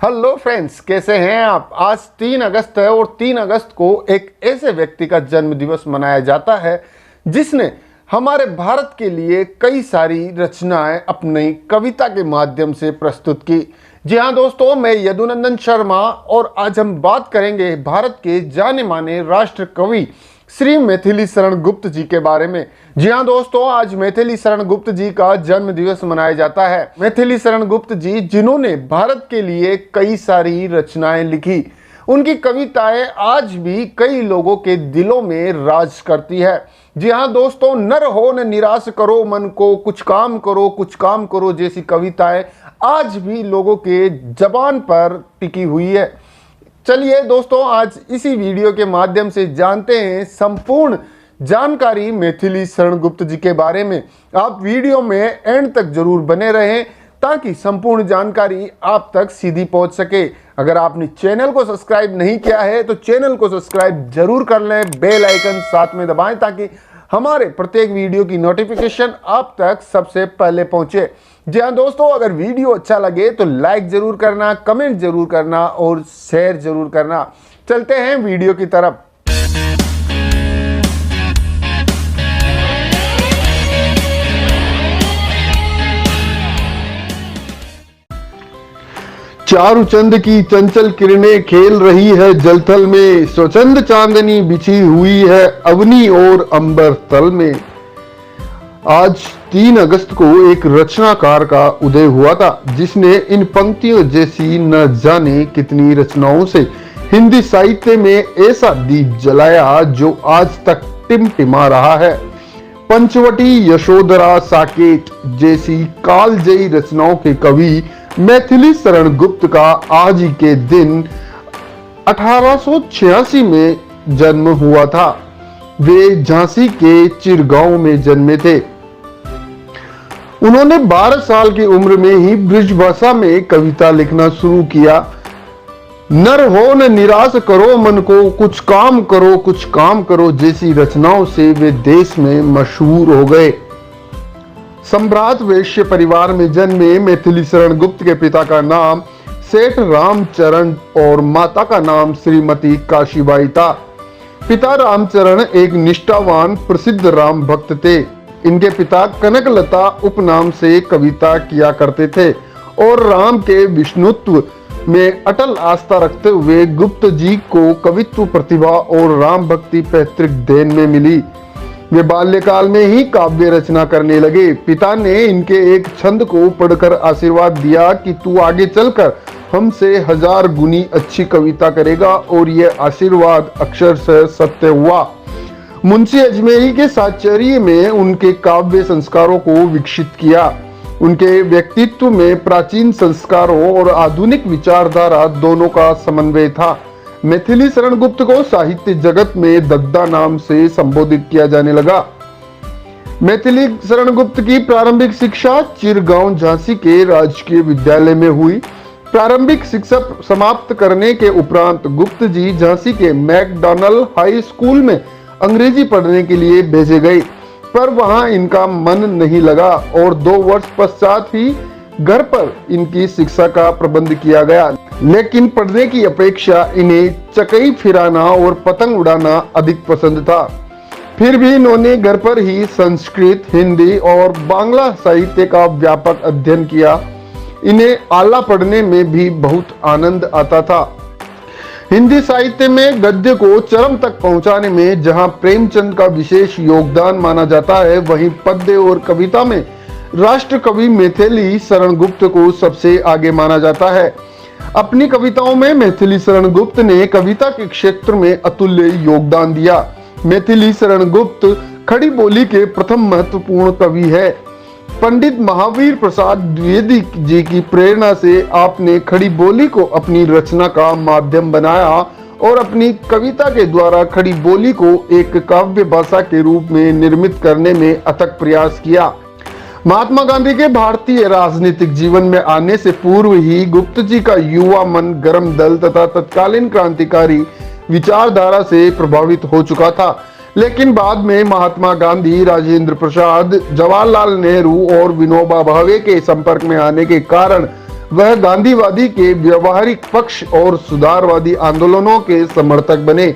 Hello friends, कैसे हैं आप। आज 3 अगस्त है और 3 अगस्त को एक ऐसे व्यक्ति का जन्म दिवस मनाया जाता है जिसने हमारे भारत के लिए कई सारी रचनाएं अपनी कविता के माध्यम से प्रस्तुत की। जी हाँ दोस्तों, मैं यदुनंदन शर्मा और आज हम बात करेंगे भारत के जाने माने राष्ट्र कवि श्री मैथिली शरण गुप्त जी के बारे में। जी हाँ दोस्तों, आज मैथिली शरण गुप्त जी का जन्म दिवस मनाया जाता है। मैथिली शरण गुप्त जी जिन्होंने भारत के लिए कई सारी रचनाएं लिखी, उनकी कविताएं आज भी कई लोगों के दिलों में राज करती है। जी हाँ दोस्तों, नर हो न निराश करो मन को, कुछ काम करो कुछ काम करो जैसी कविताएं आज भी लोगों के जबान पर टिकी हुई है। चलिए दोस्तों, आज इसी वीडियो के माध्यम से जानते हैं संपूर्ण जानकारी मैथिली शरण गुप्त जी के बारे में। आप वीडियो में एंड तक जरूर बने रहें ताकि संपूर्ण जानकारी आप तक सीधी पहुंच सके। अगर आपने चैनल को सब्सक्राइब नहीं किया है तो चैनल को सब्सक्राइब जरूर कर लें, बेल आइकन साथ में दबाएं ताकि हमारे प्रत्येक वीडियो की नोटिफिकेशन आप तक सबसे पहले पहुंचे। जी हाँ दोस्तों, अगर वीडियो अच्छा लगे तो लाइक जरूर करना, कमेंट जरूर करना और शेयर जरूर करना। चलते हैं वीडियो की तरफ। चारुचंद की चंचल किरणें खेल रही है जलथल में, स्वचंद चांदनी बिछी हुई है अवनी और अंबर तल में। आज 3 अगस्त को एक रचनाकार का उदय हुआ था जिसने इन पंक्तियों जैसी न जाने कितनी रचनाओं से हिंदी साहित्य में ऐसा दीप जलाया जो आज तक टिमटिमा रहा है। पंचवटी, यशोधरा, साकेत जैसी कालजयी रचनाओं के कवि मैथिली शरण गुप्त का आज ही के दिन 1886 में जन्म हुआ था। वे झांसी के चिरगांव में जन्मे थे। उन्होंने 12 साल की उम्र में ही ब्रज भाषा में कविता लिखना शुरू किया। नर हो न निराश करो मन को, कुछ काम करो जैसी रचनाओं से वे देश में मशहूर हो गए। सम्राट वैश्य परिवार में जन्मे मैथिली शरण गुप्त के पिता का नाम सेठ रामचरण और माता का नाम श्रीमती काशीबाई था। पिता रामचरण एक निष्ठावान प्रसिद्ध राम भक्त थे। इनके पिता कनकलता उपनाम से कविता किया करते थे और राम के विष्णुत्व में अटल आस्था रखते हुए गुप्त जी को कवित्व प्रतिभा और राम भक्ति पैतृक देन में मिली। वे बाल्यकाल में ही काव्य रचना करने लगे। पिता ने इनके एक छंद को पढ़कर आशीर्वाद दिया कि तू आगे चलकर हमसे 1000 गुनी अच्छी कविता करेगा, और यह आशीर्वाद अक्षरशः सत्य हुआ। मुंशी अजमेरी के साहचर्य में उनके काव्य संस्कारों को विकसित किया। उनके व्यक्तित्व में प्राचीन संस्कारों और आधुनिक विचारधारा दोनों का समन्वय था। मैथिली शरण गुप्त को साहित्य जगत में दद्दा नाम से संबोधित किया जाने लगा। मैथिली शरण गुप्त की प्रारंभिक शिक्षा चिरगांव झांसी के राजकीय विद्यालय में हुई। प्रारंभिक शिक्षा समाप्त करने के उपरांत गुप्त जी झांसी के मैकडॉनल्ड हाई स्कूल में अंग्रेजी पढ़ने के लिए भेजे गए, पर वहां इनका मन नहीं लगा और 2 वर्ष पश्चात ही घर पर इनकी शिक्षा का प्रबंध किया गया। लेकिन पढ़ने की अपेक्षा इन्हें चकई फिराना और पतंग उड़ाना अधिक पसंद था। फिर भी इन्होंने घर पर ही संस्कृत, हिंदी और बांग्ला साहित्य का व्यापक अध्ययन किया। इन्हें आला पढ़ने में भी बहुत आनंद आता था। हिंदी साहित्य में गद्य को चरम तक पहुंचाने में जहां प्रेमचंद का विशेष योगदान माना जाता है, वहीं पद्य और कविता में राष्ट्र कवि मैथिली शरण गुप्त को सबसे आगे माना जाता है। अपनी कविताओं में मैथिली शरण गुप्त ने कविता के क्षेत्र में अतुल्य योगदान दिया। मैथिली शरण गुप्त खड़ी बोली के प्रथम महत्वपूर्ण कवि है। पंडित महावीर प्रसाद द्विवेदी जी की प्रेरणा से आपने खड़ी बोली को अपनी रचना का माध्यम बनाया और अपनी कविता के द्वारा खड़ी बोली को एक काव्य भाषा के रूप में निर्मित करने में अथक प्रयास किया। महात्मा गांधी के भारतीय राजनीतिक जीवन में आने से पूर्व ही गुप्त जी का युवा मन गर्म दल तथा तत्कालीन क्रांतिकारी विचारधारा से प्रभावित हो चुका था। लेकिन बाद में महात्मा गांधी, राजेंद्र प्रसाद, जवाहरलाल नेहरू और विनोबा भावे के संपर्क में आने के कारण वह गांधीवादी के व्यवहारिक पक्ष और सुधारवादी आंदोलनों के समर्थक बने।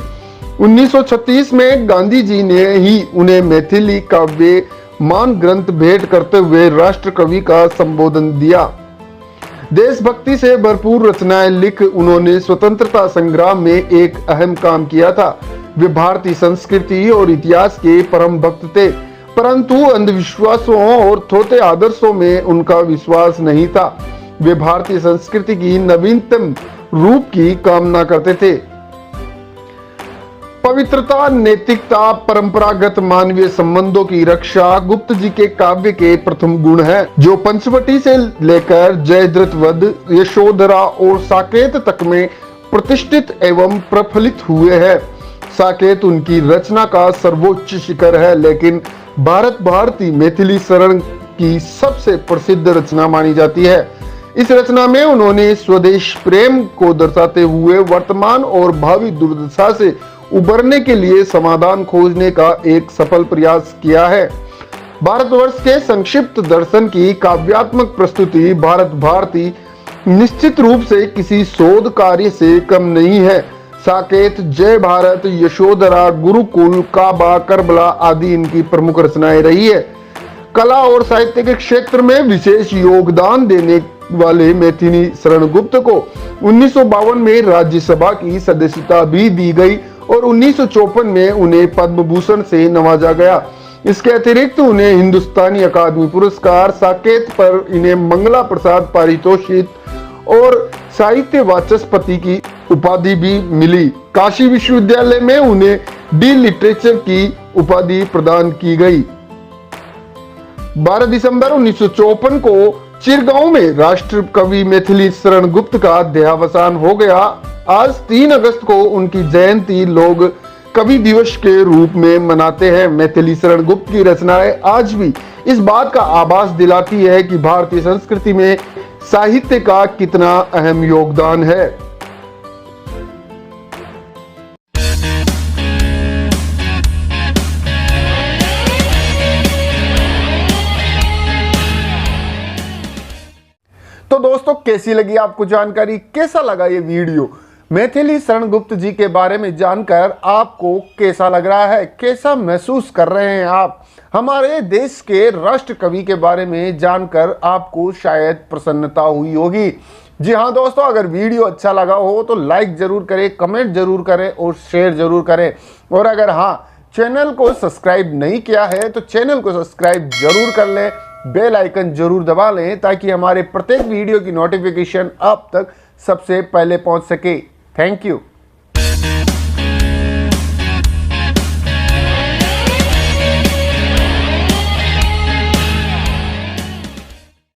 1936 में गांधी जी ने ही उन्हें मैथिली काव्य मान ग्रंथ भेंट करते हुए राष्ट्र कवि का संबोधन दिया। देशभक्ति से भरपूर रचनाएं लिख उन्होंने स्वतंत्रता संग्राम में एक अहम काम किया था। वे भारतीय संस्कृति और इतिहास के परम भक्त थे, परंतु अंधविश्वासों और थोथे आदर्शों में उनका विश्वास नहीं था। वे भारतीय संस्कृति की नवीनतम रूप की कामना करते थे। पवित्रता, नैतिकता, परंपरागत मानवीय संबंधों की रक्षा गुप्त जी के काव्य के प्रथम गुण है, जो पंचवटी से लेकर जयद्रथ वध, यशोधरा और साकेत तक में प्रतिष्ठित एवं प्रफलित हुए हैं। साकेत उनकी रचना का सर्वोच्च शिखर है, लेकिन भारत भारती मैथिली शरण की सबसे प्रसिद्ध रचना मानी जाती है। इस रचना में उन्होंने स्वदेश प्रेम को दर्शाते हुए वर्तमान और भावी दुर्दशा से उबरने के लिए समाधान खोजने का एक सफल प्रयास किया है। भारतवर्ष के संक्षिप्त दर्शन की काव्यात्मक प्रस्तुति भारत भारती निश्चित रूप से किसी शोध कार्य से कम नहीं है। साकेत, जय भारत, यशोधरा, गुरुकुल, काबा, करबला आदि इनकी प्रमुख रचनाएं रही है। कला और साहित्य के क्षेत्र में विशेष योगदान देने वाले मैथिली शरण गुप्त को 1952 में राज्यसभा की सदस्यता भी दी गई और 1954 में उन्हें पद्म भूषण से नवाजा गया। इसके अतिरिक्त उन्हें हिंदुस्तानी अकादमी पुरस्कार, साकेत पर इन्हें मंगला प्रसाद पारितोषिक और साहित्य वाचस्पति की उपाधि भी मिली। काशी विश्वविद्यालय में उन्हें डी लिटरेचर की उपाधि प्रदान की गई। 12 दिसंबर 1954 को चिरगांव में राष्ट्र कवि मैथिली शरण गुप्त का देहावसान हो गया। आज 3 अगस्त को उनकी जयंती लोग कवि दिवस के रूप में मनाते हैं। मैथिली शरण गुप्त की रचनाएं आज भी इस बात का आभास दिलाती है कि भारतीय संस्कृति में साहित्य का कितना अहम योगदान है। तो दोस्तों, कैसी लगी आपको जानकारी, कैसा लगा ये वीडियो? मैथिली शरण गुप्त जी के बारे में जानकर आपको कैसा लग रहा है, कैसा महसूस कर रहे हैं आप? हमारे देश के राष्ट्र कवि के बारे में जानकर आपको शायद प्रसन्नता हुई होगी। जी हाँ दोस्तों, अगर वीडियो अच्छा लगा हो तो लाइक जरूर करें, कमेंट जरूर करें और शेयर जरूर करें। और अगर हाँ, चैनल को सब्सक्राइब नहीं किया है तो चैनल को सब्सक्राइब जरूर कर लें, बेल आइकन जरूर दबा लें ताकि हमारे प्रत्येक वीडियो की नोटिफिकेशन आप तक सबसे पहले पहुंच सके। Thank you.